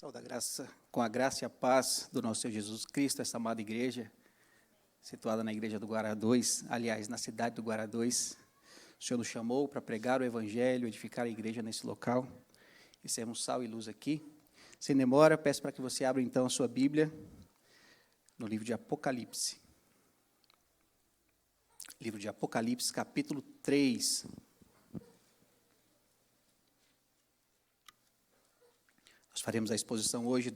Saúde a graça, com a graça e a paz do nosso Senhor Jesus Cristo, essa amada igreja, situada na igreja do Guará 2, aliás, na cidade do Guará 2. O Senhor nos chamou para pregar o Evangelho, edificar a igreja nesse local, e sermos sal e luz aqui. Sem demora, peço para que você abra então a sua Bíblia, no livro de Apocalipse. Livro de Apocalipse, capítulo 3. Nós faremos a exposição hoje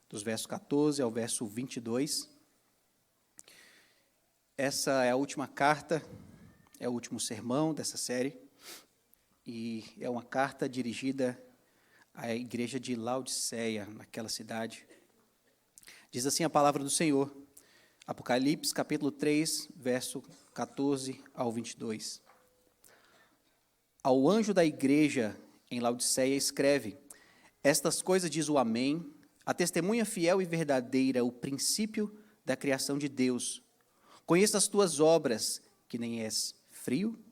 dos versos 14 ao verso 22. Essa é a última carta, é o último sermão dessa série, e é uma carta dirigida à igreja de Laodiceia, naquela cidade. Diz assim a palavra do Senhor, Apocalipse, capítulo 3, verso 14 ao 22. Ao anjo da igreja em Laodiceia escreve: estas coisas diz o Amém, a testemunha fiel e verdadeira, o princípio da criação de Deus. Conheço as tuas obras, que nem és frio,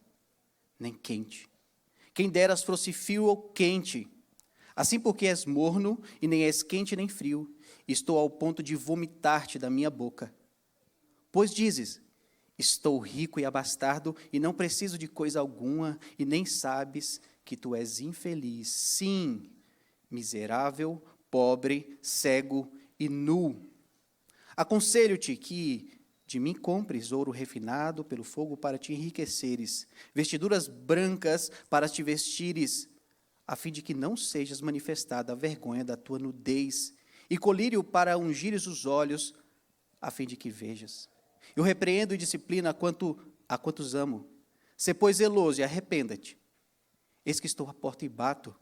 nem quente. Quem deras fosse frio ou quente. Assim porque és morno, e nem és quente nem frio, estou ao ponto de vomitar-te da minha boca. Pois dizes, estou rico e abastardo, e não preciso de coisa alguma, e nem sabes que tu és infeliz. Sim, miserável, pobre, cego e nu. Aconselho-te que de mim compres ouro refinado pelo fogo para te enriqueceres, vestiduras brancas para te vestires, a fim de que não sejas manifestada a vergonha da tua nudez, e colírio para ungires os olhos, a fim de que vejas. Eu repreendo e disciplino a quantos amo. Sê, pois, zeloso e arrependa-te. Eis que estou à porta e bato.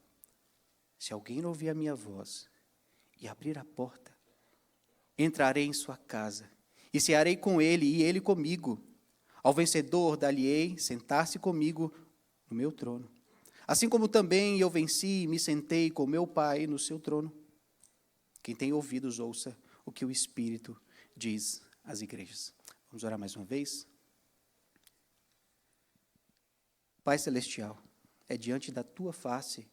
Se alguém ouvir a minha voz e abrir a porta, entrarei em sua casa, e cearei com ele, e ele comigo. Ao vencedor dar-lhe-ei sentar-se comigo no meu trono. Assim como também eu venci e me sentei com meu Pai no seu trono. Quem tem ouvidos, ouça o que o Espírito diz às igrejas. Vamos orar mais uma vez? Pai Celestial, é diante da tua face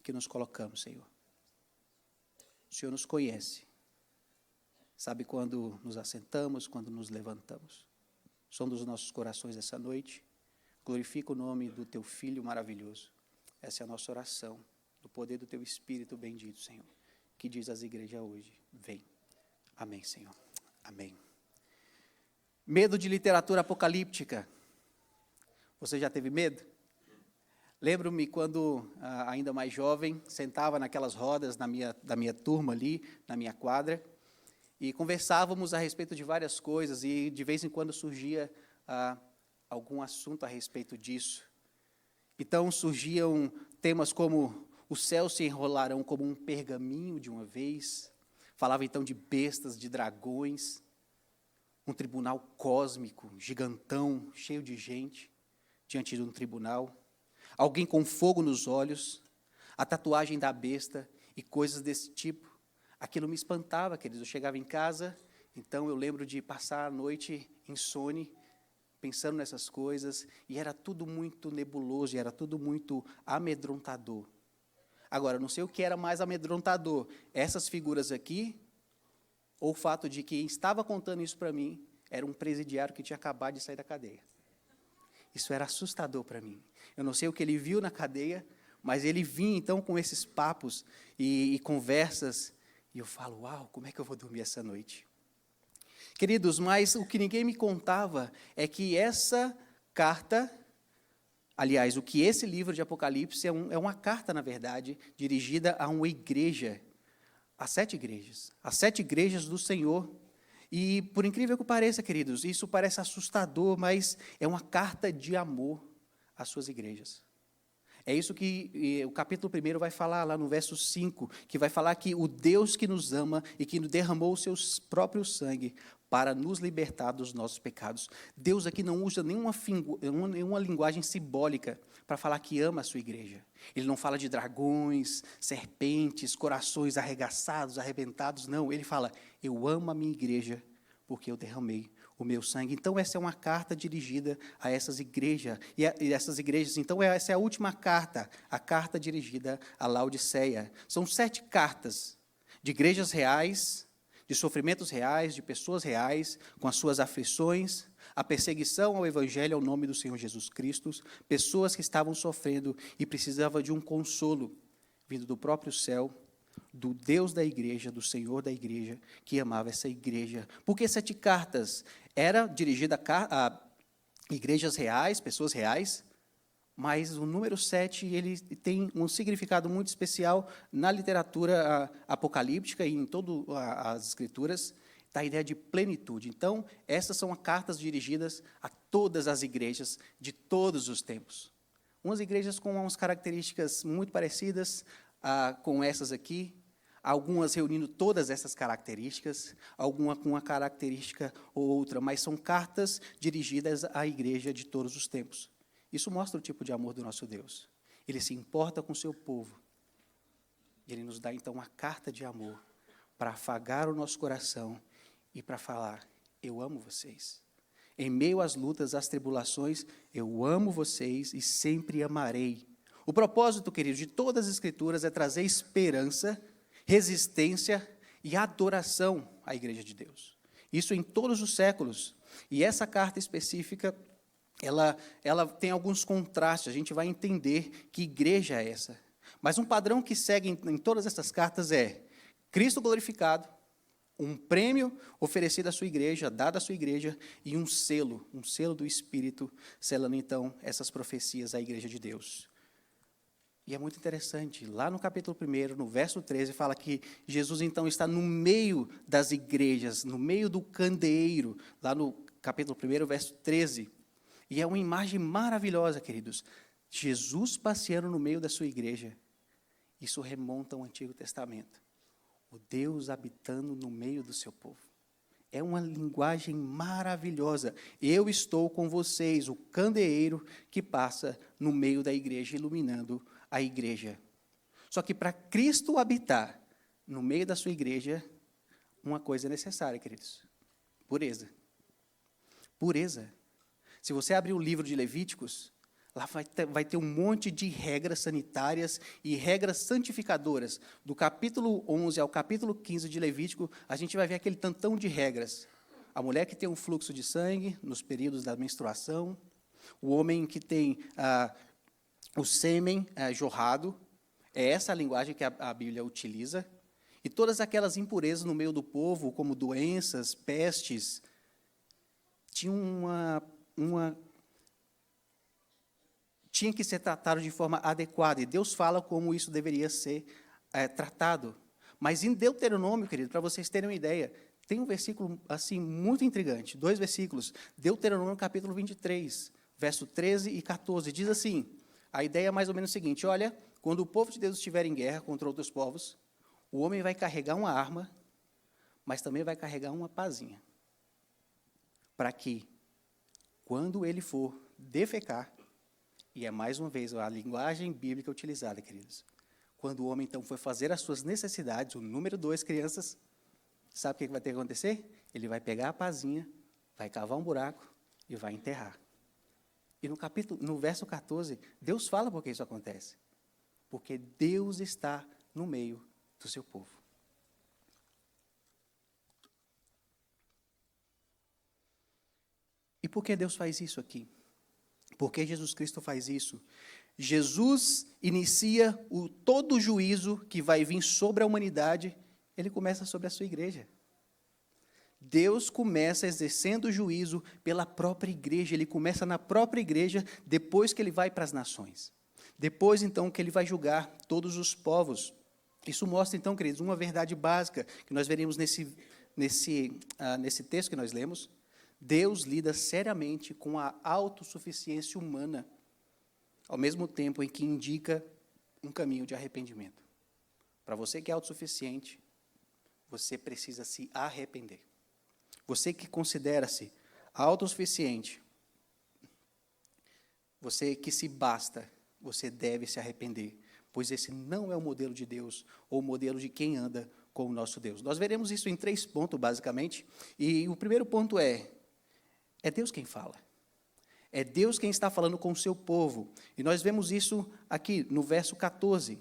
que nos colocamos, Senhor. O Senhor nos conhece, sabe quando nos assentamos, quando nos levantamos. Sonda os nossos corações essa noite, glorifica o nome do teu Filho maravilhoso. Essa é a nossa oração, do poder do teu Espírito bendito, Senhor, que diz às igrejas hoje, vem. Amém, Senhor. Amém. Medo de literatura apocalíptica. Você já teve medo? Lembro-me quando, ainda mais jovem, sentava naquelas rodas da minha turma ali, na minha quadra, e conversávamos a respeito de várias coisas, e de vez em quando surgia algum assunto a respeito disso. Então surgiam temas como os céus se enrolarão como um pergaminho de uma vez, falava então de bestas, de dragões, um tribunal cósmico, gigantão, cheio de gente, diante de um tribunal. Alguém com fogo nos olhos, a tatuagem da besta e coisas desse tipo. Aquilo me espantava, queridos. Eu chegava em casa, então eu lembro de passar a noite insone, pensando nessas coisas, e era tudo muito nebuloso, e era tudo muito amedrontador. Agora, eu não sei o que era mais amedrontador, essas figuras aqui, ou o fato de que quem estava contando isso para mim era um presidiário que tinha acabado de sair da cadeia. Isso era assustador para mim. Eu não sei o que ele viu na cadeia, mas ele vinha então com esses papos e conversas, e eu falo, uau, como é que eu vou dormir essa noite? Queridos, mas o que ninguém me contava é que essa carta, aliás, o que esse livro de Apocalipse é uma carta, na verdade, dirigida a uma igreja, a 7 igrejas, as 7 igrejas do Senhor. E, por incrível que pareça, queridos, isso parece assustador, mas é uma carta de amor às suas igrejas. É isso que o capítulo 1 vai falar, lá no verso 5, que vai falar que o Deus que nos ama e que derramou o seu próprio sangue para nos libertar dos nossos pecados. Deus aqui não usa nenhuma linguagem simbólica para falar que ama a sua igreja. Ele não fala de dragões, serpentes, corações arregaçados, arrebentados, não. Ele fala, eu amo a minha igreja porque eu derramei o meu sangue. Então, essa é uma carta dirigida a essas igrejas. E essas igrejas, então, essa é a última carta, a carta dirigida a Laodiceia. São 7 cartas. de igrejas reais, de sofrimentos reais, de pessoas reais, com as suas aflições, a perseguição ao Evangelho, ao nome do Senhor Jesus Cristo, pessoas que estavam sofrendo e precisavam de um consolo vindo do próprio céu, do Deus da igreja, do Senhor da igreja, que amava essa igreja. Porque 7 cartas era dirigida a igrejas reais, pessoas reais, mas o número 7 ele tem um significado muito especial na literatura apocalíptica e em todas as escrituras, da ideia de plenitude. Então, essas são as cartas dirigidas a todas as igrejas de todos os tempos. Umas igrejas com umas características muito parecidas com essas aqui, algumas reunindo todas essas características, alguma com uma característica ou outra, mas são cartas dirigidas à igreja de todos os tempos. Isso mostra o tipo de amor do nosso Deus. Ele se importa com o seu povo. Ele nos dá, então, uma carta de amor para afagar o nosso coração e para falar, eu amo vocês. Em meio às lutas, às tribulações, eu amo vocês e sempre amarei. O propósito, queridos, de todas as Escrituras é trazer esperança, resistência e adoração à igreja de Deus. Isso em todos os séculos. E essa carta específica, ela tem alguns contrastes, a gente vai entender que igreja é essa. Mas um padrão que segue em todas essas cartas é Cristo glorificado, um prêmio oferecido à sua igreja, dado à sua igreja, e um selo do Espírito, selando então essas profecias à igreja de Deus. E é muito interessante, lá no capítulo 1, no verso 13, fala que Jesus então está no meio das igrejas, no meio do candeeiro, lá no capítulo 1, verso 13. E é uma imagem maravilhosa, queridos. Jesus passeando no meio da sua igreja. Isso remonta ao Antigo Testamento. O Deus habitando no meio do seu povo. É uma linguagem maravilhosa. Eu estou com vocês, o candeeiro que passa no meio da igreja, iluminando a igreja. Só que para Cristo habitar no meio da sua igreja, uma coisa é necessária, queridos. Pureza. Pureza. Se você abrir o livro de Levíticos, lá vai ter um monte de regras sanitárias e regras santificadoras. Do capítulo 11 ao capítulo 15 de Levítico, a gente vai ver aquele tantão de regras. A mulher que tem um fluxo de sangue nos períodos da menstruação, o homem que tem o sêmen jorrado, é essa a linguagem que a Bíblia utiliza, e todas aquelas impurezas no meio do povo, como doenças, pestes, tinha que ser tratado de forma adequada, e Deus fala como isso deveria ser tratado. Mas em Deuteronômio, querido, para vocês terem uma ideia, tem um versículo assim muito intrigante, 2 versículos, Deuteronômio capítulo 23, verso 13 e 14, diz assim, a ideia é mais ou menos o seguinte, olha, quando o povo de Deus estiver em guerra contra outros povos, o homem vai carregar uma arma, mas também vai carregar uma pazinha, para que, quando ele for defecar, e é mais uma vez a linguagem bíblica utilizada, queridos, quando o homem então for fazer as suas necessidades, o número 2, crianças, sabe o que vai ter que acontecer? Ele vai pegar a pazinha, vai cavar um buraco e vai enterrar. E no verso 14, Deus fala por que isso acontece. Porque Deus está no meio do seu povo. E por que Deus faz isso aqui? Por que Jesus Cristo faz isso? Jesus inicia todo o juízo que vai vir sobre a humanidade, ele começa sobre a sua igreja. Deus começa exercendo o juízo pela própria igreja, ele começa na própria igreja, depois que ele vai para as nações. Depois, então, que ele vai julgar todos os povos. Isso mostra, então, queridos, uma verdade básica, que nós veremos nesse texto que nós lemos. Deus lida seriamente com a autossuficiência humana, ao mesmo tempo em que indica um caminho de arrependimento. Para você que é autossuficiente, você precisa se arrepender. Você que considera-se autossuficiente, você que se basta, você deve se arrepender, pois esse não é o modelo de Deus, ou o modelo de quem anda com o nosso Deus. Nós veremos isso em 3 pontos, basicamente, e o primeiro ponto é Deus quem fala. É Deus quem está falando com o seu povo. E nós vemos isso aqui no verso 14.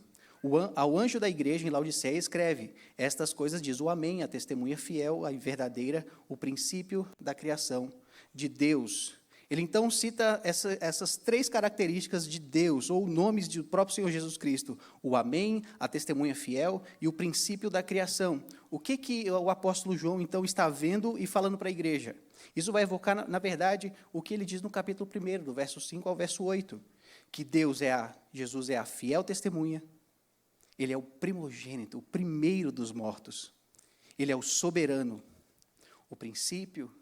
Ao anjo da igreja em Laodiceia escreve: estas coisas diz o Amém, a testemunha fiel, a verdadeira, o princípio da criação de Deus. Ele então cita essas 3 características de Deus, ou nomes do próprio Senhor Jesus Cristo: o Amém, a testemunha fiel e o princípio da criação. O que o apóstolo João, então, está vendo e falando para a igreja? Isso vai evocar, na verdade, o que ele diz no capítulo 1, do verso 5 ao verso 8, que Jesus é a fiel testemunha, ele é o primogênito, o primeiro dos mortos, ele é o soberano, o princípio,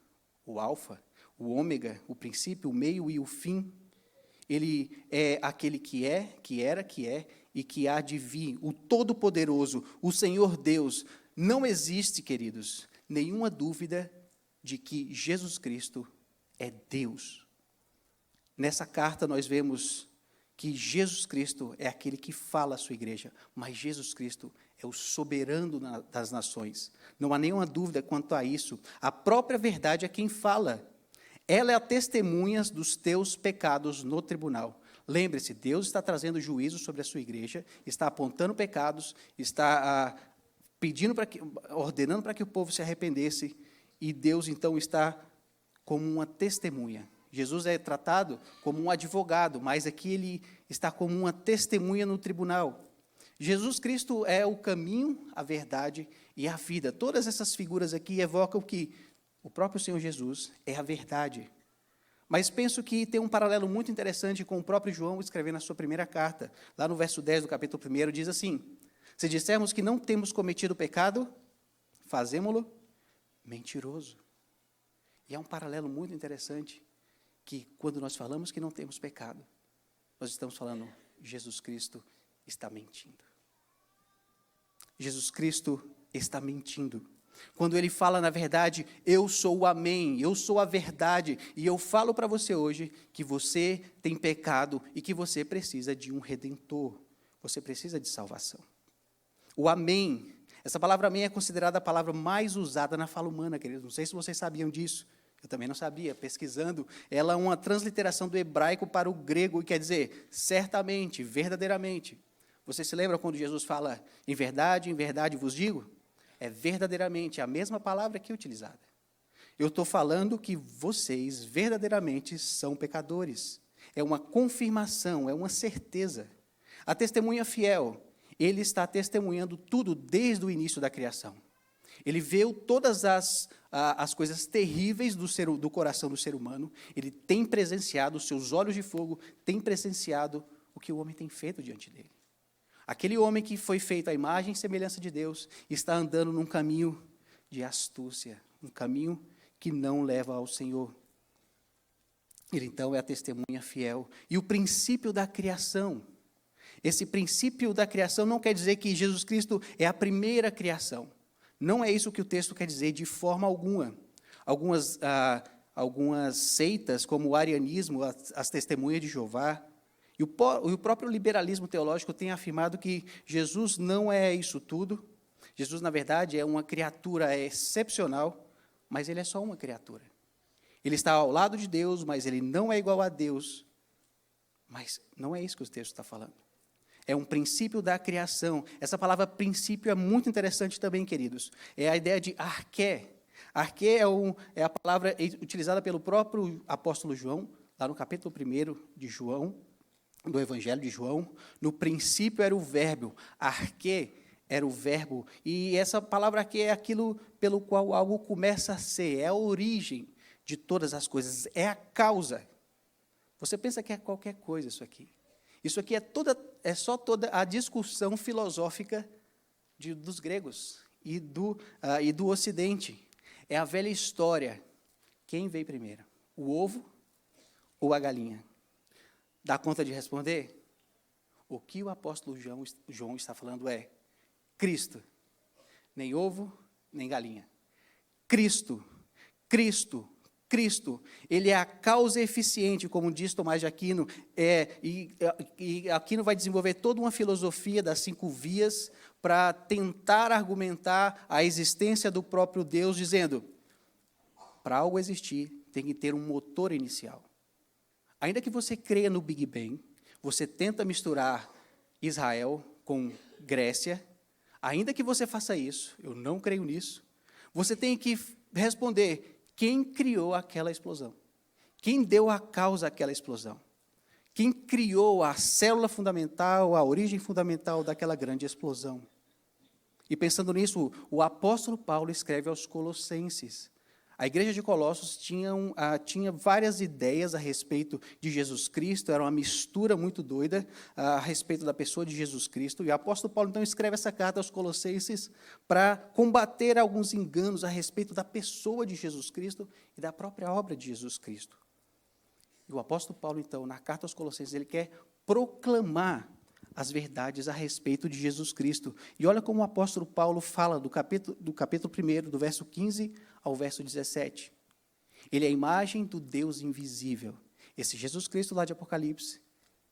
o alfa, o ômega, o princípio, o meio e o fim. Ele é aquele que é, que era, que é e que há de vir, o Todo-Poderoso, o Senhor Deus. Não existe, queridos, nenhuma dúvida de que Jesus Cristo é Deus. Nessa carta nós vemos que Jesus Cristo é aquele que fala à sua igreja, mas Jesus Cristo é o soberano das nações. Não há nenhuma dúvida quanto a isso. A própria verdade é quem fala. Ela é a testemunha dos teus pecados no tribunal. Lembre-se, Deus está trazendo juízo sobre a sua igreja, está apontando pecados, está ordenando para que o povo se arrependesse, e Deus então está como uma testemunha. Jesus é tratado como um advogado, mas aqui ele está como uma testemunha no tribunal. Jesus Cristo é o caminho, a verdade e a vida. Todas essas figuras aqui evocam que o próprio Senhor Jesus é a verdade. Mas penso que tem um paralelo muito interessante com o próprio João escrevendo a sua primeira carta. Lá no verso 10 do capítulo 1, diz assim: se dissermos que não temos cometido pecado, fazemo-lo mentiroso. E é um paralelo muito interessante, que quando nós falamos que não temos pecado, nós estamos falando, Jesus Cristo está mentindo. Jesus Cristo está mentindo. Quando ele fala, na verdade, eu sou o Amém, eu sou a verdade, e eu falo para você hoje que você tem pecado e que você precisa de um Redentor, você precisa de salvação. O Amém, essa palavra Amém é considerada a palavra mais usada na fala humana, queridos, não sei se vocês sabiam disso, eu também não sabia, pesquisando, ela é uma transliteração do hebraico para o grego, e quer dizer, certamente, verdadeiramente. Você se lembra quando Jesus fala, em verdade vos digo? É verdadeiramente a mesma palavra aqui utilizada. Eu estou falando que vocês verdadeiramente são pecadores. É uma confirmação, é uma certeza. A testemunha fiel, ele está testemunhando tudo desde o início da criação. Ele viu todas as coisas terríveis do coração do ser humano. Ele tem presenciado, os seus olhos de fogo têm presenciado o que o homem tem feito diante dele. Aquele homem que foi feito à imagem e semelhança de Deus está andando num caminho de astúcia, um caminho que não leva ao Senhor. Ele, então, é a testemunha fiel. E o princípio da criação. Esse princípio da criação não quer dizer que Jesus Cristo é a primeira criação. Não é isso que o texto quer dizer de forma alguma. Algumas seitas, como o arianismo, as testemunhas de Jeová, e o próprio liberalismo teológico tem afirmado que Jesus não é isso tudo. Jesus, na verdade, é uma criatura excepcional, mas ele é só uma criatura. Ele está ao lado de Deus, mas ele não é igual a Deus. Mas não é isso que o texto está falando. É um princípio da criação. Essa palavra princípio é muito interessante também, queridos. É a ideia de arqué. Arqué é a palavra utilizada pelo próprio apóstolo João, lá no capítulo 1 de João, do Evangelho de João. No princípio era o verbo, arqué era o verbo, e essa palavra arqué é aquilo pelo qual algo começa a ser, é a origem de todas as coisas, é a causa. Você pensa que é qualquer coisa isso aqui. Isso aqui é só toda a discussão filosófica dos gregos e do Ocidente. É a velha história. Quem veio primeiro? O ovo ou a galinha? Dá conta de responder? O que o apóstolo João está falando é Cristo. Nem ovo, nem galinha. Cristo. Ele é a causa eficiente, como diz Tomás de Aquino, e Aquino vai desenvolver toda uma filosofia das 5 vias para tentar argumentar a existência do próprio Deus, dizendo, para algo existir, tem que ter um motor inicial. Ainda que você creia no Big Bang, você tenta misturar Israel com Grécia, ainda que você faça isso, eu não creio nisso, você tem que responder quem criou aquela explosão. Quem deu a causa àquela explosão? Quem criou a célula fundamental, a origem fundamental daquela grande explosão? E pensando nisso, o apóstolo Paulo escreve aos Colossenses. A igreja de Colossos tinha várias ideias a respeito de Jesus Cristo, era uma mistura muito doida a respeito da pessoa de Jesus Cristo. E o apóstolo Paulo, então, escreve essa carta aos Colossenses para combater alguns enganos a respeito da pessoa de Jesus Cristo e da própria obra de Jesus Cristo. E o apóstolo Paulo, então, na carta aos Colossenses, ele quer proclamar as verdades a respeito de Jesus Cristo. E olha como o apóstolo Paulo fala do capítulo 1, do verso 15 ao verso 17. Ele é a imagem do Deus invisível. Esse Jesus Cristo lá de Apocalipse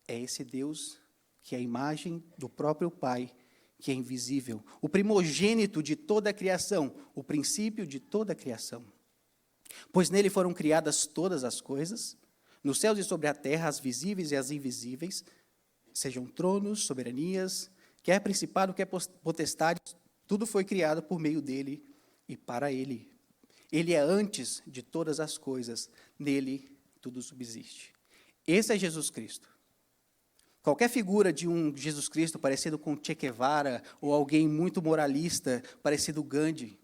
é esse Deus que é a imagem do próprio Pai, que é invisível. O primogênito de toda a criação, o princípio de toda a criação. Pois nele foram criadas todas as coisas, nos céus e sobre a terra, as visíveis e as invisíveis, sejam tronos, soberanias, quer principado, quer potestades, tudo foi criado por meio dele e para ele. Ele é antes de todas as coisas, nele tudo subsiste. Esse é Jesus Cristo. Qualquer figura de um Jesus Cristo parecido com Che Guevara ou alguém muito moralista, parecido Gandhi,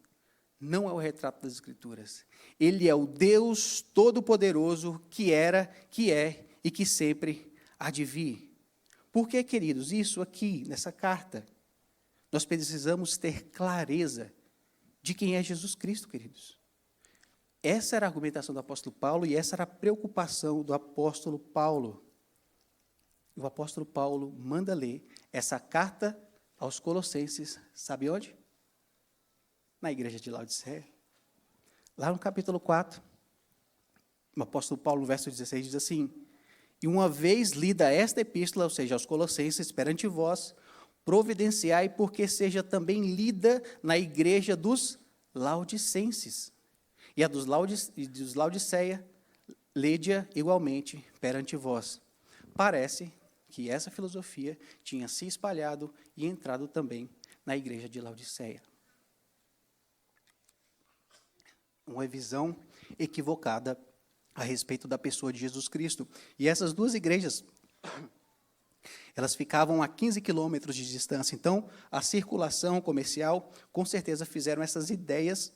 não é o retrato das Escrituras. Ele é o Deus Todo-Poderoso que era, que é e que sempre há de vir. Por que, queridos, isso aqui, nessa carta, nós precisamos ter clareza de quem é Jesus Cristo, queridos. Essa era a argumentação do apóstolo Paulo e essa era a preocupação do apóstolo Paulo. E o apóstolo Paulo manda ler essa carta aos Colossenses, sabe onde? Na igreja de Laodiceia. Lá no capítulo 4, o apóstolo Paulo, no verso 16, diz assim: e uma vez lida esta epístola, ou seja, aos Colossenses, perante vós, providenciai porque seja também lida na igreja dos Laodicenses. E a dos Laodiceia, lede-a igualmente perante vós. Parece que essa filosofia tinha se espalhado e entrado também na igreja de Laodiceia. Uma visão equivocada a respeito da pessoa de Jesus Cristo. E essas duas igrejas, elas ficavam a 15 quilômetros de distância. Então, a circulação comercial, com certeza, fizeram essas ideias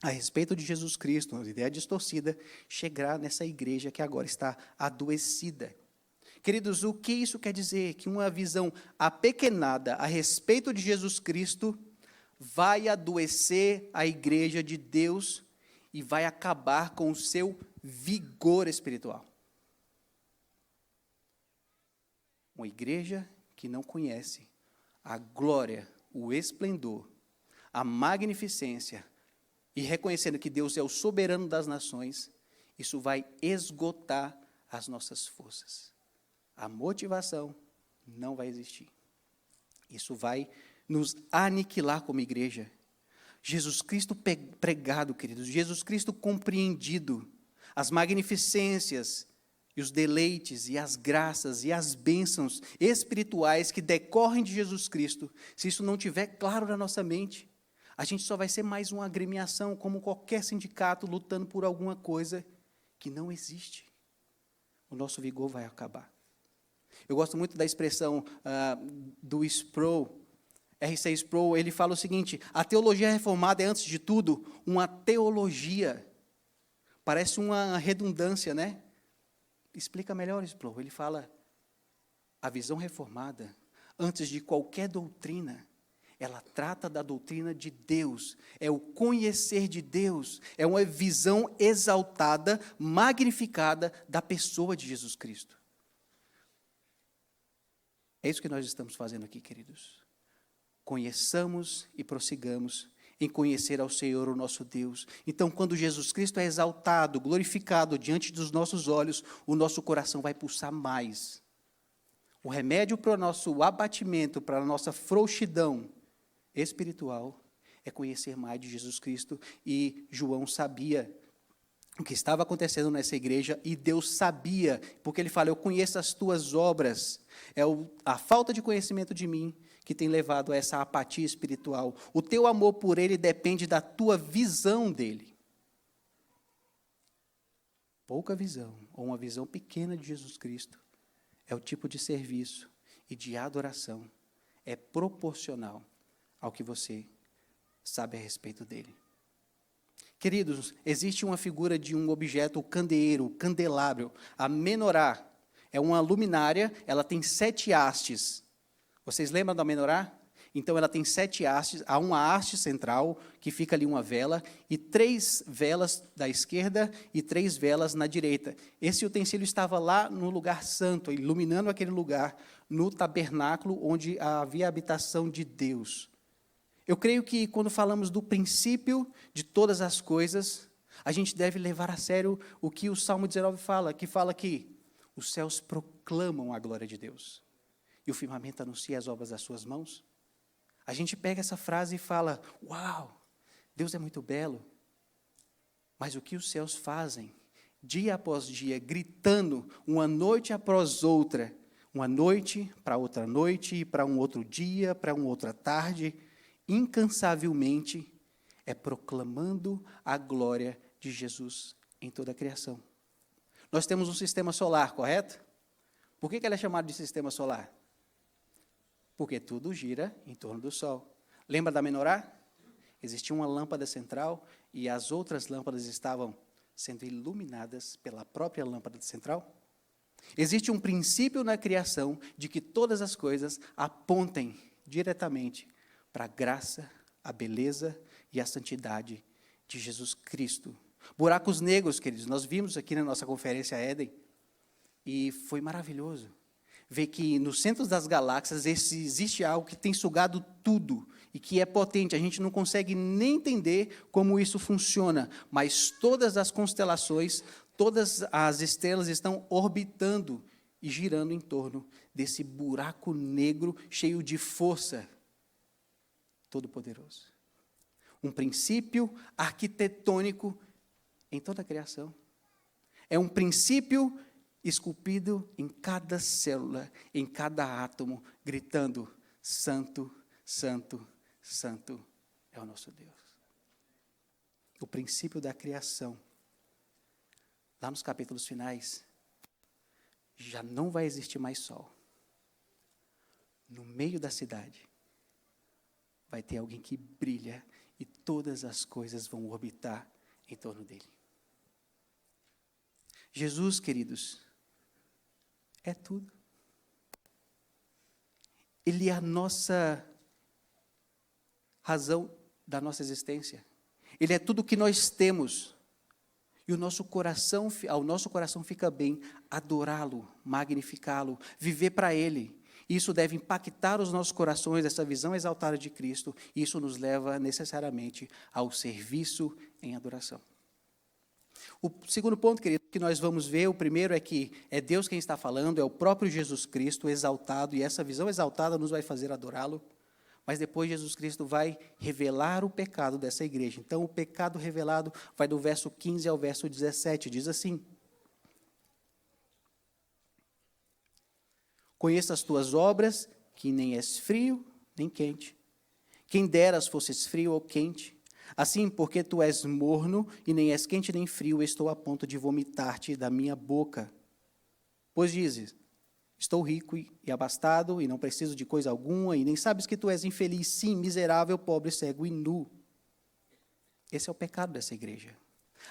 a respeito de Jesus Cristo, uma ideia distorcida, chegar nessa igreja que agora está adoecida. Queridos, o que isso quer dizer? Que uma visão apequenada a respeito de Jesus Cristo vai adoecer a igreja de Deus e vai acabar com o seu vigor espiritual. Uma igreja que não conhece a glória, o esplendor, a magnificência, e reconhecendo que Deus é o soberano das nações, isso vai esgotar as nossas forças. A motivação não vai existir. Isso vai nos aniquilar como igreja. Jesus Cristo pregado, queridos, Jesus Cristo compreendido, as magnificências e os deleites e as graças e as bênçãos espirituais que decorrem de Jesus Cristo, se isso não estiver claro na nossa mente, a gente só vai ser mais uma agremiação, como qualquer sindicato lutando por alguma coisa que não existe. O nosso vigor vai acabar. Eu gosto muito da expressão do Sproul, R.C. Sproul, ele fala o seguinte: a teologia reformada é, antes de tudo, uma teologia. Parece uma redundância, né? Explica melhor, Sproul. Ele fala, a visão reformada, antes de qualquer doutrina, ela trata da doutrina de Deus, é o conhecer de Deus, é uma visão exaltada, magnificada da pessoa de Jesus Cristo. É isso que nós estamos fazendo aqui, queridos. Conheçamos e prossigamos em conhecer ao Senhor, o nosso Deus. Então, quando Jesus Cristo é exaltado, glorificado diante dos nossos olhos, o nosso coração vai pulsar mais. O remédio para o nosso abatimento, para a nossa frouxidão espiritual, é conhecer mais de Jesus Cristo. E João sabia o que estava acontecendo nessa igreja, e Deus sabia, porque ele fala, eu conheço as tuas obras. É a falta de conhecimento de mim que tem levado a essa apatia espiritual. O teu amor por Ele depende da tua visão dEle. Pouca visão, ou uma visão pequena de Jesus Cristo, é o tipo de serviço e de adoração, é proporcional ao que você sabe a respeito dEle. Queridos, existe uma figura de um objeto, o candeeiro, o candelabro, a menorá. É uma luminária, ela tem 7 hastes. Vocês lembram da menorá? Então, ela tem 7 hastes, há uma haste central, que fica ali uma vela, e 3 velas da esquerda e 3 velas na direita. Esse utensílio estava lá no lugar santo, iluminando aquele lugar, no tabernáculo, onde havia a habitação de Deus. Eu creio que, quando falamos do princípio de todas as coisas, a gente deve levar a sério o que o Salmo 19 fala, que fala que os céus proclamam a glória de Deus, e o firmamento anuncia as obras das suas mãos. A gente pega essa frase e fala, uau, Deus é muito belo, mas o que os céus fazem, dia após dia, gritando, uma noite após outra, uma noite para outra noite, para um outro dia, para uma outra tarde, incansavelmente, é proclamando a glória de Jesus em toda a criação. Nós temos um sistema solar, correto? Por que ele é chamado de sistema solar? Porque tudo gira em torno do Sol. Lembra da menorá? Existia uma lâmpada central e as outras lâmpadas estavam sendo iluminadas pela própria lâmpada central. Existe um princípio na criação de que todas as coisas apontem diretamente para a graça, a beleza e a santidade de Jesus Cristo. Buracos negros, queridos, nós vimos aqui na nossa conferência Éden, e foi maravilhoso ver que no centro das galáxias existe algo que tem sugado tudo e que é potente. A gente não consegue nem entender como isso funciona, mas todas as constelações, todas as estrelas estão orbitando e girando em torno desse buraco negro cheio de força todo-poderoso. Um princípio arquitetônico em toda a criação. É um princípio esculpido em cada célula, em cada átomo, gritando, santo, santo, santo é o nosso Deus. O princípio da criação. Lá nos capítulos finais, já não vai existir mais sol. No meio da cidade, vai ter alguém que brilha e todas as coisas vão orbitar em torno dele. Jesus, queridos, é tudo. Ele é a nossa razão da nossa existência. Ele é tudo o que nós temos. E ao nosso coração fica bem adorá-lo, magnificá-lo, viver para Ele. Isso deve impactar os nossos corações, essa visão exaltada de Cristo, e isso nos leva necessariamente ao serviço em adoração. O segundo ponto, querido, que nós vamos ver, o primeiro é que é Deus quem está falando, é o próprio Jesus Cristo exaltado, e essa visão exaltada nos vai fazer adorá-lo, mas depois Jesus Cristo vai revelar o pecado dessa igreja. Então, o pecado revelado vai do verso 15 ao verso 17, diz assim: conheço as tuas obras, que nem és frio, nem quente. Quem deras fosses frio ou quente. Assim, porque tu és morno, e nem és quente nem frio, estou a ponto de vomitar-te da minha boca. Pois dizes, estou rico e abastado, e não preciso de coisa alguma, e nem sabes que tu és infeliz, sim, miserável, pobre, cego e nu. Esse é o pecado dessa igreja.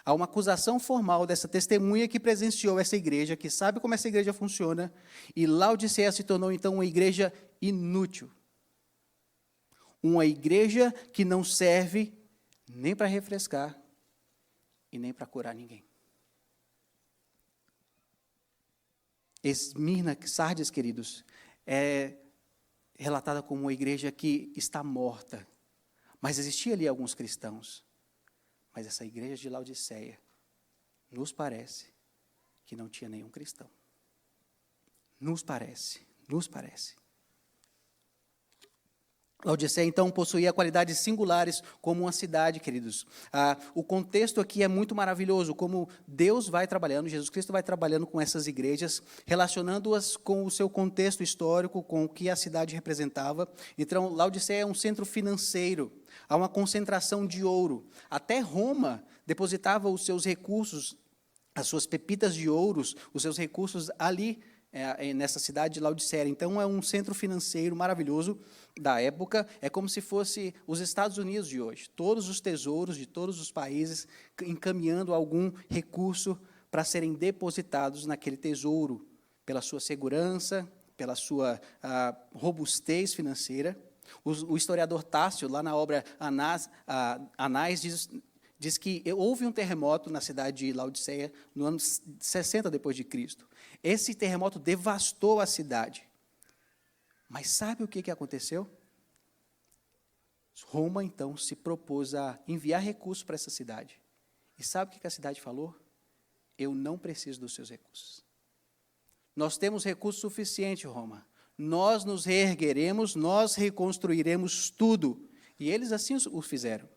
Há uma acusação formal dessa testemunha que presenciou essa igreja, que sabe como essa igreja funciona, e Laodiceia se tornou, então, uma igreja inútil. Uma igreja que não serve nem para refrescar e nem para curar ninguém. Esmirna, Sardes, queridos, é relatada como uma igreja que está morta. Mas existia ali alguns cristãos. Mas essa igreja de Laodiceia, nos parece que não tinha nenhum cristão. Nos parece. Laodiceia, então, possuía qualidades singulares como uma cidade, queridos. O contexto aqui é muito maravilhoso, como Deus vai trabalhando, Jesus Cristo vai trabalhando com essas igrejas, relacionando-as com o seu contexto histórico, com o que a cidade representava. Então, Laodiceia é um centro financeiro, há uma concentração de ouro. Até Roma depositava os seus recursos, as suas pepitas de ouros, os seus recursos ali, nessa cidade de Laodiceia. Então, é um centro financeiro maravilhoso da época, é como se fosse os Estados Unidos de hoje. Todos os tesouros de todos os países encaminhando algum recurso para serem depositados naquele tesouro, pela sua segurança, pela sua robustez financeira. O historiador Tássio, lá na obra Anais, diz que houve um terremoto na cidade de Laodiceia no ano 60 depois de Cristo. Esse terremoto devastou a cidade. Mas sabe o que aconteceu? Roma, então, se propôs a enviar recursos para essa cidade. E sabe o que a cidade falou? Eu não preciso dos seus recursos. Nós temos recurso suficiente, Roma. Nós nos reergueremos, nós reconstruiremos tudo. E eles assim o fizeram.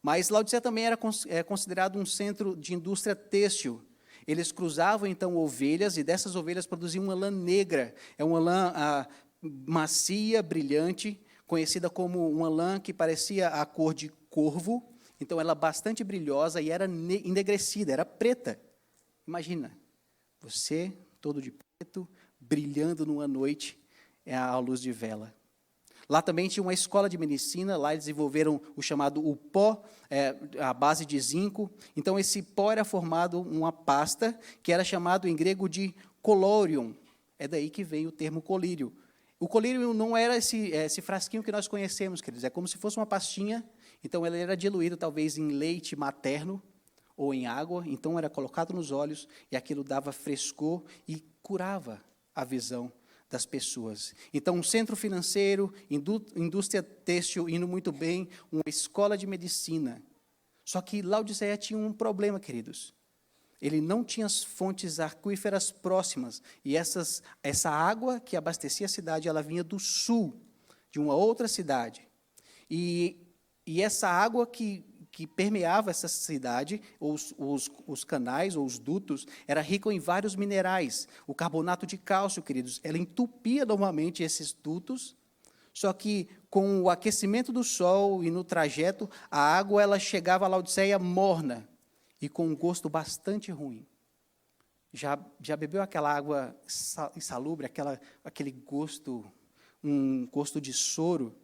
Mas Laodiceia também era considerado um centro de indústria têxtil. Eles cruzavam, então, ovelhas, e dessas ovelhas produziam uma lã negra. É uma lã macia, brilhante, conhecida como uma lã que parecia a cor de corvo. Então, ela bastante brilhosa e era enegrecida, era preta. Imagina, você todo de preto, brilhando numa noite à luz de vela. Lá também tinha uma escola de medicina, lá eles desenvolveram o chamado o pó, a base de zinco. Então, esse pó era formado uma pasta, que era chamado em grego de colorium. É daí que vem o termo colírio. O colírio não era esse frasquinho que nós conhecemos, queridos, é como se fosse uma pastinha. Então, ele era diluído, talvez, em leite materno ou em água. Então, era colocado nos olhos e aquilo dava frescor e curava a visão das pessoas. Então, um centro financeiro, indústria têxtil indo muito bem, uma escola de medicina. Só que Laodiceia tinha um problema, queridos. Ele não tinha as fontes aquíferas próximas. E essa água que abastecia a cidade, ela vinha do sul, de uma outra cidade. E essa água que permeava essa cidade, os canais ou os dutos, era rico em vários minerais. O carbonato de cálcio, queridos, ela entupia normalmente esses dutos, só que com o aquecimento do sol e no trajeto, a água ela chegava a Laodiceia morna e com um gosto bastante ruim. Já bebeu aquela água insalubre, aquele gosto, um gosto de soro?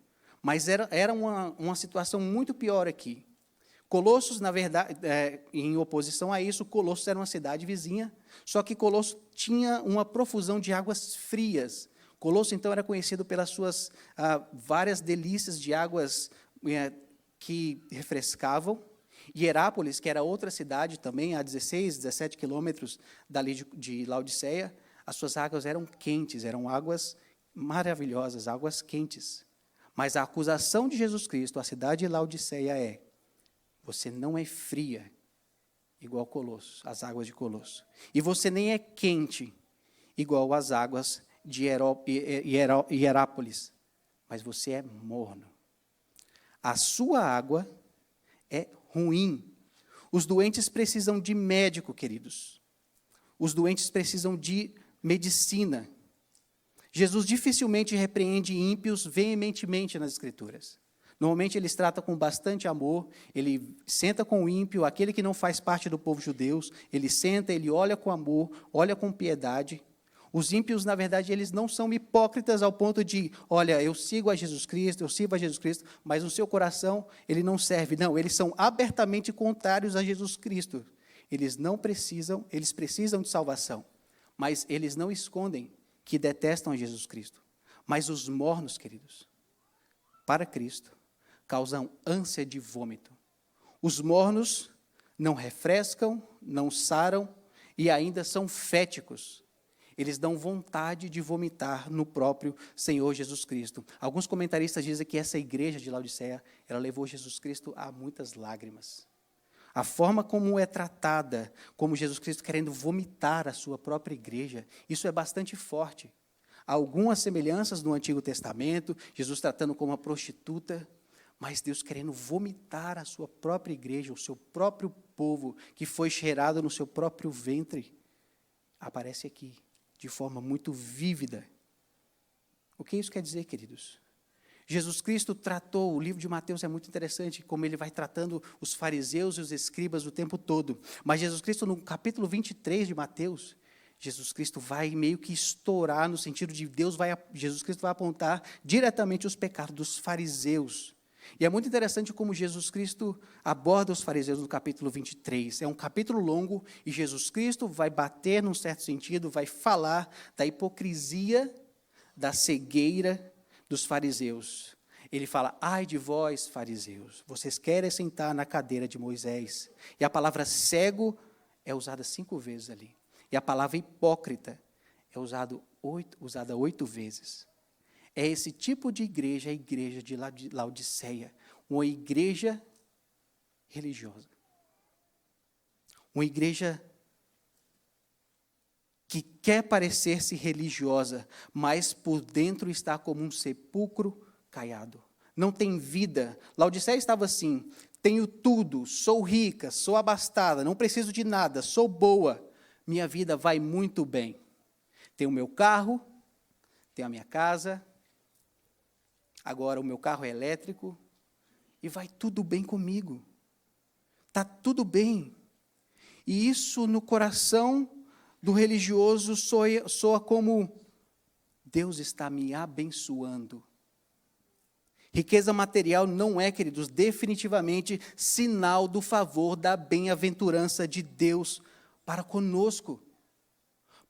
Mas era uma situação muito pior aqui. Colossos, na verdade, em oposição a isso, Colossos era uma cidade vizinha, só que Colossos tinha uma profusão de águas frias. Colosso, então, era conhecido pelas suas várias delícias de águas que refrescavam. Hierápolis, que era outra cidade também, a 16, 17 quilômetros dali de Laodiceia, as suas águas eram quentes, eram águas maravilhosas, águas quentes. Mas a acusação de Jesus Cristo à cidade de Laodiceia é: você não é fria, igual Colosso, as águas de Colosso. E você nem é quente, igual as águas de Hierápolis. Mas você é morno. A sua água é ruim. Os doentes precisam de médico, queridos. Os doentes precisam de medicina. Jesus dificilmente repreende ímpios veementemente nas Escrituras. Normalmente, eles tratam com bastante amor, ele senta com o ímpio, aquele que não faz parte do povo judeu, ele senta, ele olha com amor, olha com piedade. Os ímpios, na verdade, eles não são hipócritas ao ponto de, olha, eu sigo a Jesus Cristo, eu sirvo a Jesus Cristo, mas no seu coração ele não serve. Não, eles são abertamente contrários a Jesus Cristo. Eles precisam de salvação, mas eles não escondem que detestam a Jesus Cristo. Mas os mornos, queridos, para Cristo, causam ânsia de vômito. Os mornos não refrescam, não saram e ainda são féticos. Eles dão vontade de vomitar no próprio Senhor Jesus Cristo. Alguns comentaristas dizem que essa igreja de Laodiceia, ela levou Jesus Cristo a muitas lágrimas. A forma como é tratada, como Jesus Cristo querendo vomitar a sua própria igreja, isso é bastante forte. algumas semelhanças no Antigo Testamento, Jesus tratando como uma prostituta, mas Deus querendo vomitar a sua própria igreja, o seu próprio povo, que foi cheirado no seu próprio ventre, aparece aqui, de forma muito vívida. O que isso quer dizer, queridos? Jesus Cristo tratou, o livro de Mateus é muito interessante, como ele vai tratando os fariseus e os escribas o tempo todo. Mas Jesus Cristo, no capítulo 23 de Mateus, Jesus Cristo vai meio que estourar, no sentido de Jesus Cristo vai apontar diretamente os pecados dos fariseus. E é muito interessante como Jesus Cristo aborda os fariseus no capítulo 23. É um capítulo longo e Jesus Cristo vai bater, num certo sentido, vai falar da hipocrisia, da cegueira dos fariseus. Ele fala, ai de vós, fariseus, vocês querem sentar na cadeira de Moisés. E a palavra cego é usada 5 vezes ali. E a palavra hipócrita é usada 8 vezes. É esse tipo de igreja, a igreja de Laodiceia, uma igreja religiosa. Uma igreja que quer parecer-se religiosa, mas por dentro está como um sepulcro caiado. Não tem vida. Laodiceia estava assim, tenho tudo, sou rica, sou abastada, não preciso de nada, sou boa, minha vida vai muito bem. Tenho o meu carro, tenho a minha casa, agora o meu carro é elétrico, e vai tudo bem comigo. Está tudo bem. E isso no coração do religioso soa como Deus está me abençoando. Riqueza material não é, queridos, definitivamente sinal do favor da bem-aventurança de Deus para conosco.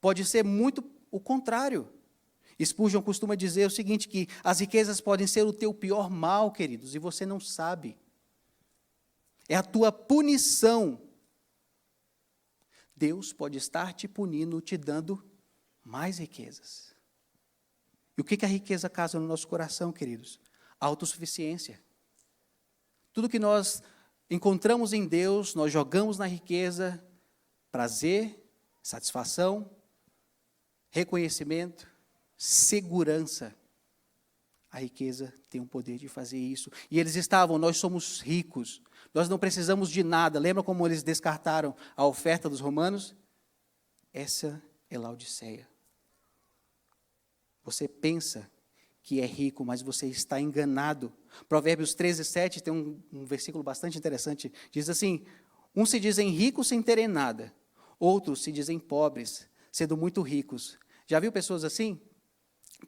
Pode ser muito o contrário. Spurgeon costuma dizer o seguinte, que as riquezas podem ser o teu pior mal, queridos, e você não sabe. É a tua punição. Deus pode estar te punindo, te dando mais riquezas. E o que a riqueza causa no nosso coração, queridos? Autossuficiência. Tudo que nós encontramos em Deus, nós jogamos na riqueza, prazer, satisfação, reconhecimento, segurança. A riqueza tem o poder de fazer isso. E eles nós somos ricos, nós não precisamos de nada. Lembra como eles descartaram a oferta dos romanos? Essa é Laodiceia. Você pensa que é rico, mas você está enganado. Provérbios 13:7 tem um versículo bastante interessante. Diz assim, uns se dizem ricos sem terem nada, outros se dizem pobres, sendo muito ricos. Já viu pessoas assim?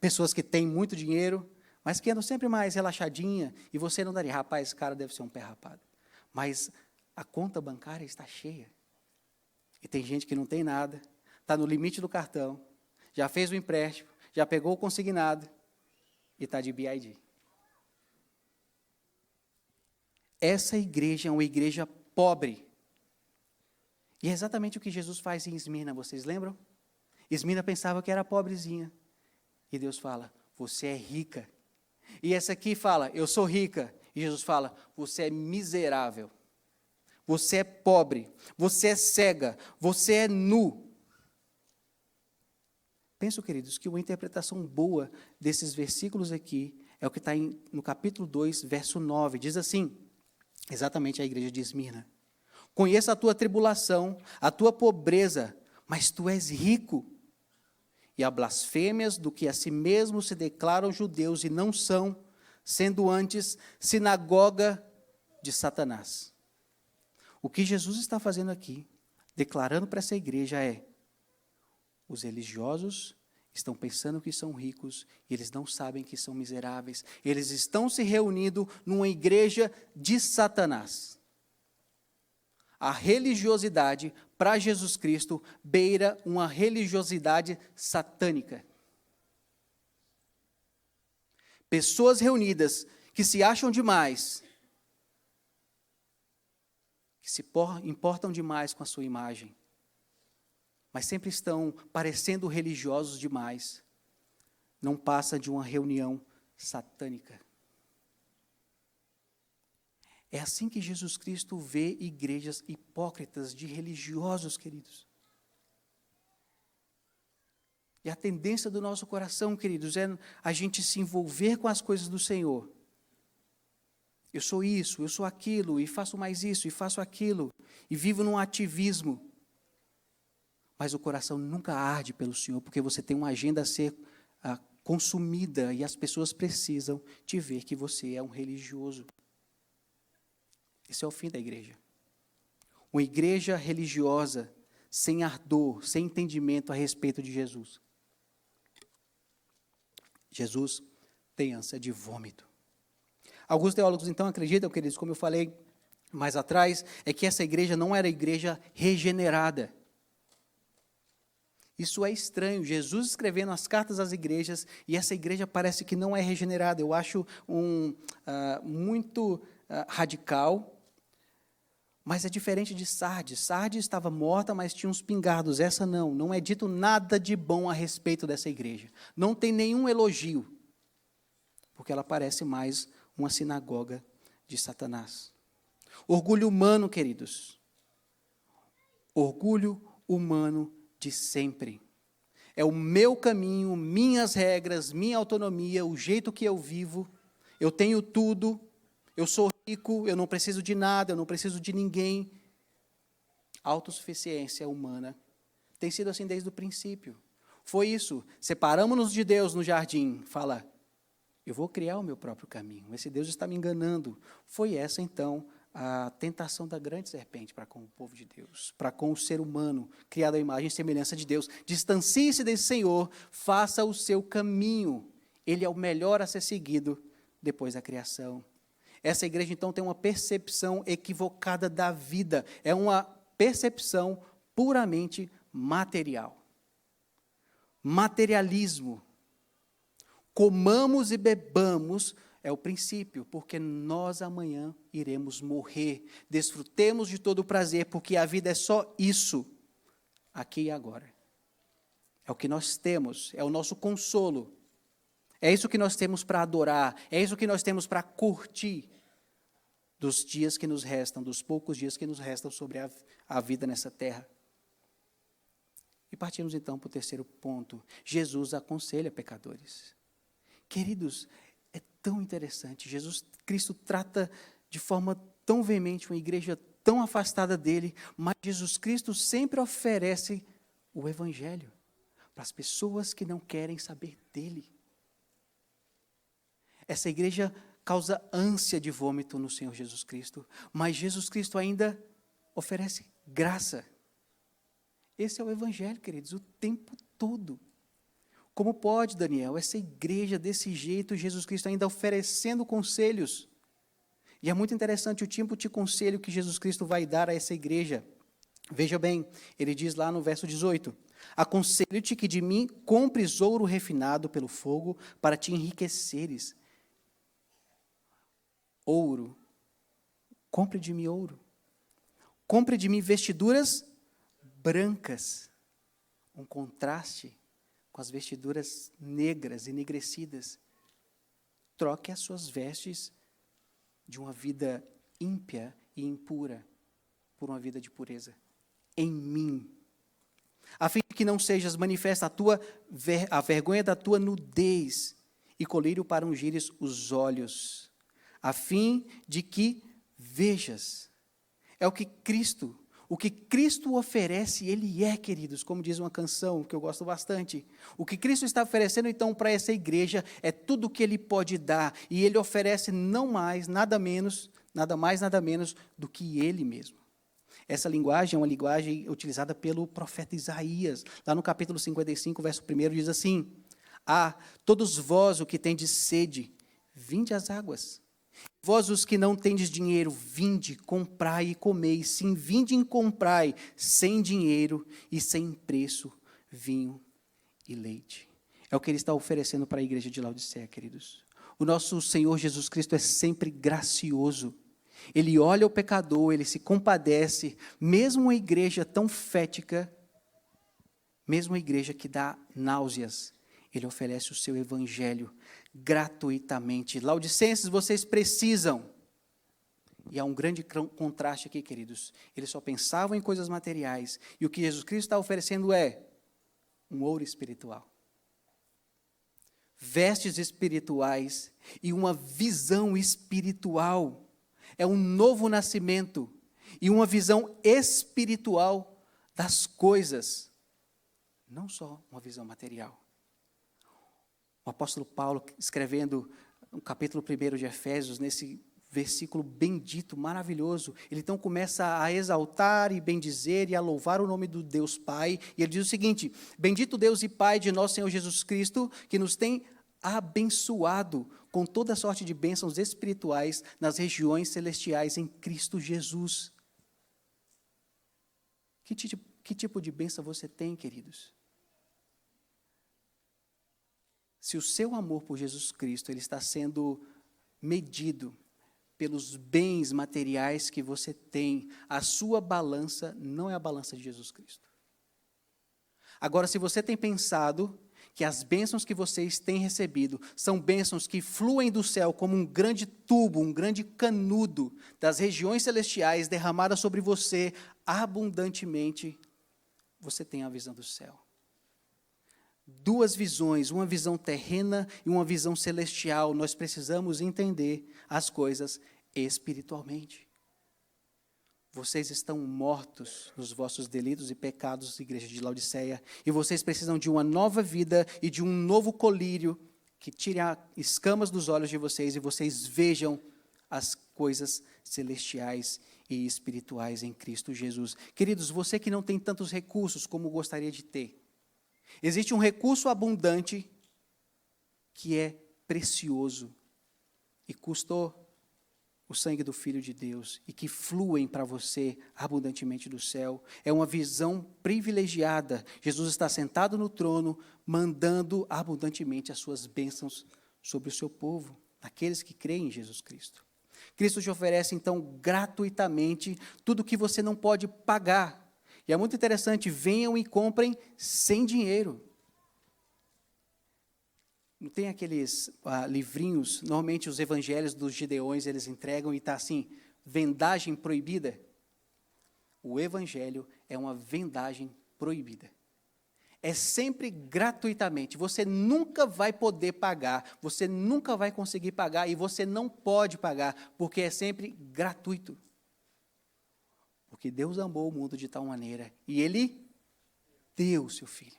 Pessoas que têm muito dinheiro, mas que andam sempre mais relaxadinha, e você não daria, rapaz, esse cara deve ser um pé rapado. Mas a conta bancária está cheia. E tem gente que não tem nada, está no limite do cartão, já fez o empréstimo, já pegou o consignado, e está de BID. Essa igreja é uma igreja pobre. E é exatamente o que Jesus faz em Esmirna, vocês lembram? Esmirna pensava que era pobrezinha. E Deus fala, você é rica. E essa aqui fala, eu sou rica. E Jesus fala, você é miserável. Você é pobre. Você é cega. Você é nu. Penso, queridos, que uma interpretação boa desses versículos aqui é o que está no capítulo 2, verso 9. Diz assim, exatamente a igreja de Esmirna. Conheça a tua tribulação, a tua pobreza, mas tu és rico. E há blasfêmias do que a si mesmos se declaram judeus e não são, sendo antes sinagoga de Satanás. O que Jesus está fazendo aqui, declarando para essa igreja é, os religiosos estão pensando que são ricos e eles não sabem que são miseráveis. Eles estão se reunindo numa igreja de Satanás. A religiosidade para Jesus Cristo beira uma religiosidade satânica. Pessoas reunidas que se acham demais, que se importam demais com a sua imagem, mas sempre estão parecendo religiosos demais, não passa de uma reunião satânica. É assim que Jesus Cristo vê igrejas hipócritas de religiosos, queridos. E a tendência do nosso coração, queridos, é a gente se envolver com as coisas do Senhor. Eu sou isso, eu sou aquilo, e faço mais isso, e faço aquilo, e vivo num ativismo. Mas o coração nunca arde pelo Senhor, porque você tem uma agenda a ser consumida, e as pessoas precisam te ver que você é um religioso. Esse é o fim da igreja. Uma igreja religiosa, sem ardor, sem entendimento a respeito de Jesus. Jesus tem ânsia de vômito. Alguns teólogos, então, acreditam, queridos, como eu falei mais atrás, é que essa igreja não era igreja regenerada. Isso é estranho, Jesus escrevendo as cartas às igrejas, e essa igreja parece que não é regenerada. Eu acho muito radical, mas é diferente de Sardes. Sardes estava morta, mas tinha uns pingardos. Essa não é dito nada de bom a respeito dessa igreja. Não tem nenhum elogio, porque ela parece mais uma sinagoga de Satanás. Orgulho humano, queridos. Orgulho humano de sempre. É o meu caminho, minhas regras, minha autonomia, o jeito que eu vivo. Eu tenho tudo, eu sou rico, eu não preciso de nada, eu não preciso de ninguém. A autossuficiência humana tem sido assim desde o princípio. Foi isso, separamos-nos de Deus no jardim, fala, eu vou criar o meu próprio caminho, esse Deus está me enganando. Foi essa, então, a tentação da grande serpente para com o povo de Deus, para com o ser humano, criado à imagem e semelhança de Deus. Distancie-se desse Senhor, faça o seu caminho. Ele é o melhor a ser seguido depois da criação. Essa igreja, então, tem uma percepção equivocada da vida. É uma percepção puramente material. Materialismo. Comamos e bebamos é o princípio, porque nós amanhã iremos morrer. Desfrutemos de todo o prazer, porque a vida é só isso, aqui e agora. É o que nós temos, é o nosso consolo. É isso que nós temos para adorar, é isso que nós temos para curtir dos dias que nos restam, dos poucos dias que nos restam sobre a vida nessa terra. E partimos então para o terceiro ponto. Jesus aconselha pecadores. Queridos, é tão interessante. Jesus Cristo trata de forma tão veemente uma igreja tão afastada dele, mas Jesus Cristo sempre oferece o evangelho para as pessoas que não querem saber dele. Essa igreja causa ânsia de vômito no Senhor Jesus Cristo, mas Jesus Cristo ainda oferece graça. Esse é o evangelho, queridos, o tempo todo. Como pode, Daniel, essa igreja desse jeito, Jesus Cristo ainda oferecendo conselhos? E é muito interessante o tipo de conselho que Jesus Cristo vai dar a essa igreja. Veja bem, ele diz lá no verso 18, aconselho-te que de mim compres ouro refinado pelo fogo para te enriqueceres. Ouro, compre de mim ouro. Compre de mim vestiduras brancas, um contraste com as vestiduras negras, enegrecidas. Troque as suas vestes de uma vida ímpia e impura por uma vida de pureza. Em mim. A fim de que não sejas manifesta a vergonha da tua nudez e colírio para ungires os olhos. A fim de que vejas. É o que Cristo oferece, Ele é, queridos, como diz uma canção que eu gosto bastante. O que Cristo está oferecendo, então, para essa igreja é tudo o que Ele pode dar. E Ele oferece não mais, nada mais, nada menos do que Ele mesmo. Essa linguagem é uma linguagem utilizada pelo profeta Isaías. Lá no capítulo 55, verso 1, diz assim, todos vós o que tendes sede, vinde às águas. Vós os que não tendes dinheiro, vinde, comprai e comei. Sim, vinde e comprai, sem dinheiro e sem preço, vinho e leite. É o que Ele está oferecendo para a igreja de Laodiceia, queridos. O nosso Senhor Jesus Cristo é sempre gracioso. Ele olha o pecador, Ele se compadece, mesmo uma igreja tão fética, mesmo uma igreja que dá náuseas, Ele oferece o seu evangelho gratuitamente. Laodicenses, vocês precisam. E há um grande contraste aqui, queridos. Eles só pensavam em coisas materiais. E o que Jesus Cristo está oferecendo é um ouro espiritual. vestes espirituais e uma visão espiritual. É um novo nascimento e uma visão espiritual das coisas, não só uma visão material. O apóstolo Paulo, escrevendo no capítulo 1 de Efésios, nesse versículo bendito, maravilhoso, ele então começa a exaltar e bendizer e a louvar o nome do Deus Pai, e ele diz o seguinte: bendito Deus e Pai de nosso Senhor Jesus Cristo, que nos tem abençoado com toda sorte de bênçãos espirituais nas regiões celestiais em Cristo Jesus. Que tipo de bênção você tem, queridos? Se o seu amor por Jesus Cristo ele está sendo medido pelos bens materiais que você tem, a sua balança não é a balança de Jesus Cristo. Agora, se você tem pensado que as bênçãos que vocês têm recebido são bênçãos que fluem do céu como um grande tubo, um grande canudo das regiões celestiais derramadas sobre você abundantemente, você tem a visão do céu. Duas visões, uma visão terrena e uma visão celestial. Nós precisamos entender as coisas espiritualmente. Vocês estão mortos nos vossos delitos e pecados, igreja de Laodiceia, e vocês precisam de uma nova vida e de um novo colírio que tire as escamas dos olhos de vocês e vocês vejam as coisas celestiais e espirituais em Cristo Jesus. Queridos, você que não tem tantos recursos como gostaria de ter, existe um recurso abundante que é precioso e custou o sangue do Filho de Deus e que fluem para você abundantemente do céu. É uma visão privilegiada. Jesus está sentado no trono, mandando abundantemente as suas bênçãos sobre o seu povo, aqueles que creem em Jesus Cristo. Cristo te oferece, então, gratuitamente, tudo o que você não pode pagar. E é muito interessante, venham e comprem sem dinheiro. Não tem aqueles livrinhos, normalmente os evangelhos dos Gideões, eles entregam e está assim, vendagem proibida. O evangelho é uma vendagem proibida. É sempre gratuitamente, você nunca vai poder pagar, você nunca vai conseguir pagar e você não pode pagar, porque é sempre gratuito. Porque Deus amou o mundo de tal maneira e Ele deu o seu Filho.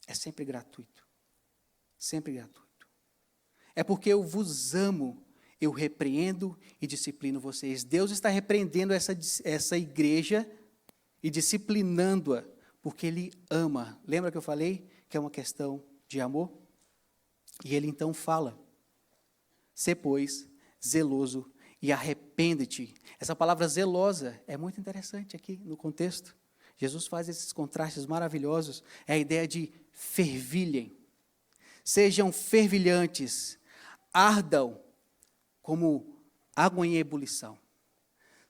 É sempre gratuito. Sempre gratuito. É porque eu vos amo, eu repreendo e disciplino vocês. Deus está repreendendo essa igreja e disciplinando-a, porque Ele ama. Lembra que eu falei que é uma questão de amor? E Ele então fala: sê, pois, zeloso e arrepende-te. Essa palavra zelosa é muito interessante aqui no contexto. Jesus faz esses contrastes maravilhosos. É a ideia de fervilhem. Sejam fervilhantes, ardam como água em ebulição.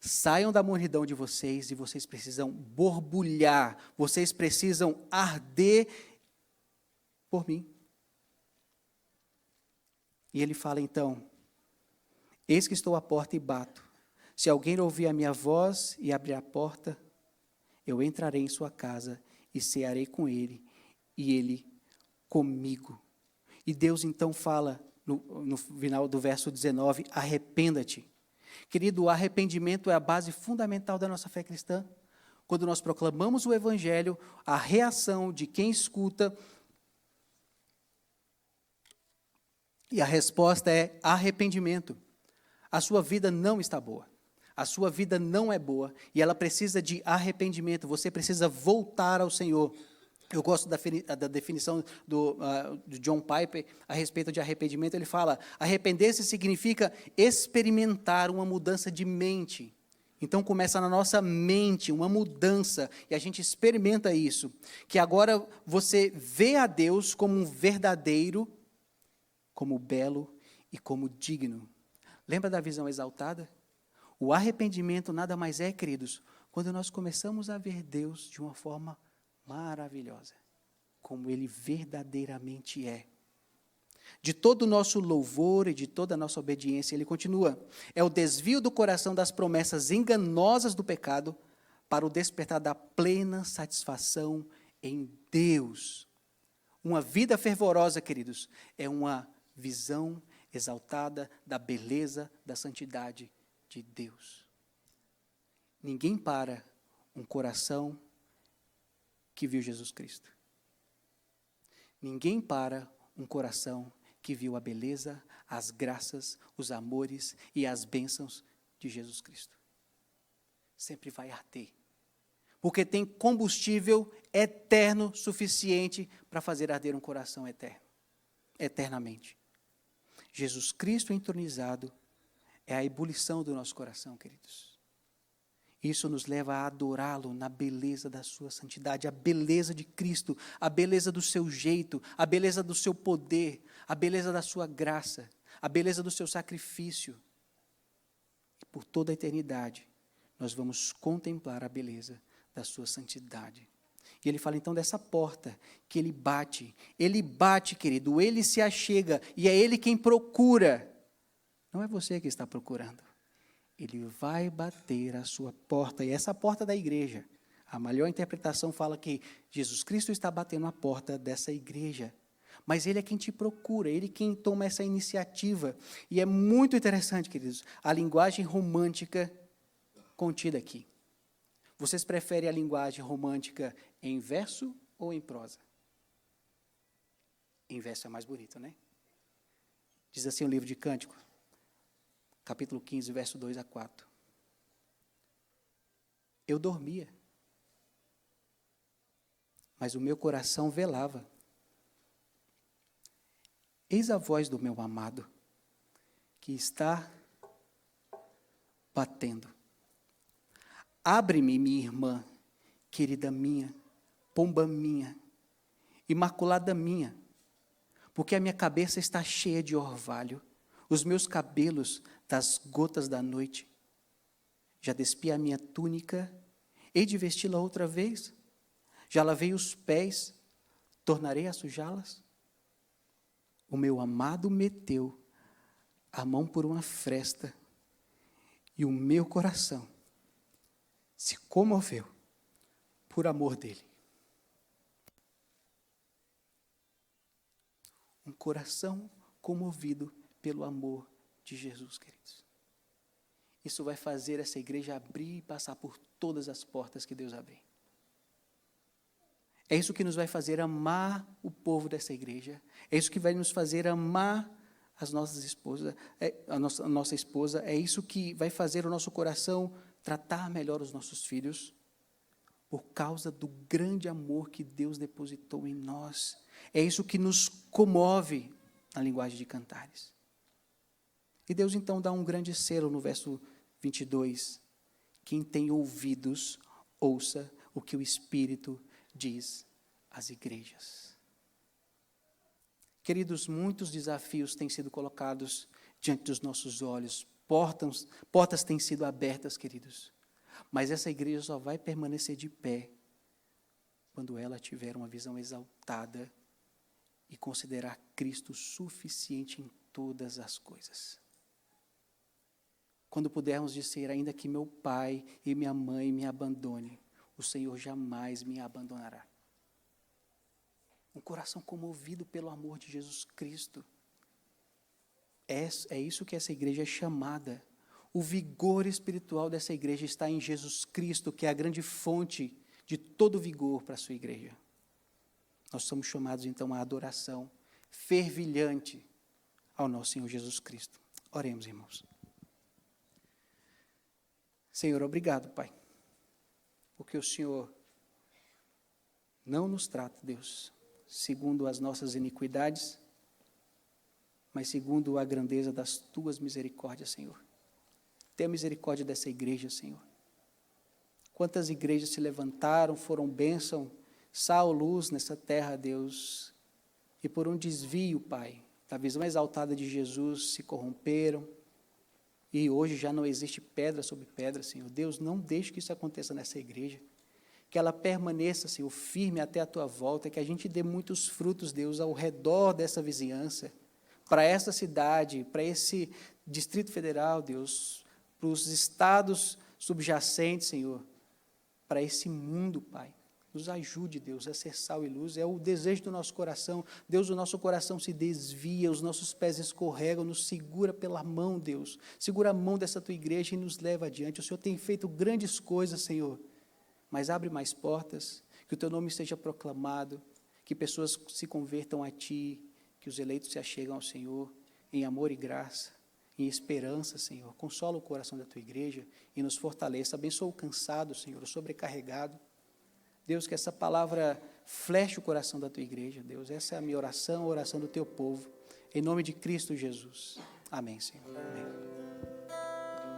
Saiam da mornidão de vocês e vocês precisam borbulhar, vocês precisam arder por mim. E ele fala então: eis que estou à porta e bato. Se alguém ouvir a minha voz e abrir a porta, eu entrarei em sua casa e cearei com ele e ele comigo. E Deus então fala, no final do verso 19, arrependa-te. Querido, o arrependimento é a base fundamental da nossa fé cristã. Quando nós proclamamos o Evangelho, a reação de quem escuta, e a resposta é arrependimento. A sua vida não está boa. A sua vida não é boa e ela precisa de arrependimento. Você precisa voltar ao Senhor. Eu gosto da definição do John Piper a respeito de arrependimento. Ele fala: arrepender-se significa experimentar uma mudança de mente. Então começa na nossa mente uma mudança e a gente experimenta isso. Que agora você vê a Deus como um verdadeiro, como belo e como digno. Lembra da visão exaltada? O arrependimento nada mais é, queridos, quando nós começamos a ver Deus de uma forma maravilhosa, como Ele verdadeiramente é. De todo o nosso louvor e de toda a nossa obediência, Ele continua. É o desvio do coração das promessas enganosas do pecado para o despertar da plena satisfação em Deus. Uma vida fervorosa, queridos, é uma visão exaltada da beleza, da santidade de Deus. Ninguém para um coração que viu Jesus Cristo. Ninguém para um coração que viu a beleza, as graças, os amores e as bênçãos de Jesus Cristo. Sempre vai arder, porque tem combustível eterno suficiente para fazer arder um coração eternamente. Jesus Cristo entronizado é a ebulição do nosso coração, queridos. Isso nos leva a adorá-lo na beleza da sua santidade, a beleza de Cristo, a beleza do seu jeito, a beleza do seu poder, a beleza da sua graça, a beleza do seu sacrifício. E por toda a eternidade, nós vamos contemplar a beleza da sua santidade. E ele fala então dessa porta que ele bate, querido, ele se achega e é ele quem procura. Não é você que está procurando. Ele vai bater a sua porta, e essa porta da igreja. A melhor interpretação fala que Jesus Cristo está batendo a porta dessa igreja. Mas ele é quem te procura, ele é quem toma essa iniciativa. E é muito interessante, queridos, a linguagem romântica contida aqui. Vocês preferem a linguagem romântica em verso ou em prosa? Em verso é mais bonito, né? Diz assim o livro de Cânticos, capítulo 15, verso 2 a 4. Eu dormia, mas o meu coração velava. Eis a voz do meu amado, que está batendo. Abre-me, minha irmã, querida minha, pomba minha, imaculada minha, porque a minha cabeça está cheia de orvalho, os meus cabelos das gotas da noite. Já despi a minha túnica, hei de vesti-la outra vez? Já lavei os pés, tornarei a sujá-las? O meu amado meteu a mão por uma fresta, e o meu coração se comoveu por amor dele. Um coração comovido pelo amor de Jesus, queridos. Isso vai fazer essa igreja abrir e passar por todas as portas que Deus abrir. É isso que nos vai fazer amar o povo dessa igreja. É isso que vai nos fazer amar as nossas esposas, a nossa esposa. É isso que vai fazer o nosso coração tratar melhor os nossos filhos, por causa do grande amor que Deus depositou em nós. É isso que nos comove na linguagem de Cantares. E Deus então dá um grande selo no verso 22. Quem tem ouvidos, ouça o que o Espírito diz às igrejas. Queridos, muitos desafios têm sido colocados diante dos nossos olhos. Portas têm sido abertas, queridos. Mas essa igreja só vai permanecer de pé quando ela tiver uma visão exaltada e considerar Cristo suficiente em todas as coisas. Quando pudermos dizer, ainda que meu pai e minha mãe me abandonem, o Senhor jamais me abandonará. Um coração comovido pelo amor de Jesus Cristo. É isso que essa igreja é chamada. O vigor espiritual dessa igreja está em Jesus Cristo, que é a grande fonte de todo vigor para a sua igreja. Nós somos chamados, então, à adoração fervilhante ao nosso Senhor Jesus Cristo. Oremos, irmãos. Senhor, obrigado, Pai, porque o Senhor não nos trata, Deus, segundo as nossas iniquidades, mas segundo a grandeza das tuas misericórdias, Senhor. Tenha misericórdia dessa igreja, Senhor. Quantas igrejas se levantaram, foram bênção, sal, luz nessa terra, Deus, e por um desvio, Pai, da visão exaltada de Jesus, se corromperam, e hoje já não existe pedra sobre pedra, Senhor. Deus, não deixe que isso aconteça nessa igreja, que ela permaneça, Senhor, firme até a Tua volta, que a gente dê muitos frutos, Deus, ao redor dessa vizinhança, para essa cidade, para esse Distrito Federal, Deus, para os estados subjacentes, Senhor, para esse mundo, Pai. Nos ajude, Deus, a ser sal e luz. É o desejo do nosso coração. Deus, o nosso coração se desvia, os nossos pés escorregam, nos segura pela mão, Deus. Segura a mão dessa tua igreja e nos leva adiante. O Senhor tem feito grandes coisas, Senhor, mas abre mais portas, que o teu nome seja proclamado, que pessoas se convertam a ti, que os eleitos se achegam ao Senhor em amor e graça, em esperança, Senhor. Consola o coração da tua igreja e nos fortaleça. Abençoa o cansado, Senhor, o sobrecarregado. Deus, que essa palavra fleche o coração da tua igreja, Deus. Essa é a minha oração, a oração do teu povo. Em nome de Cristo Jesus. Amém, Senhor. Amém.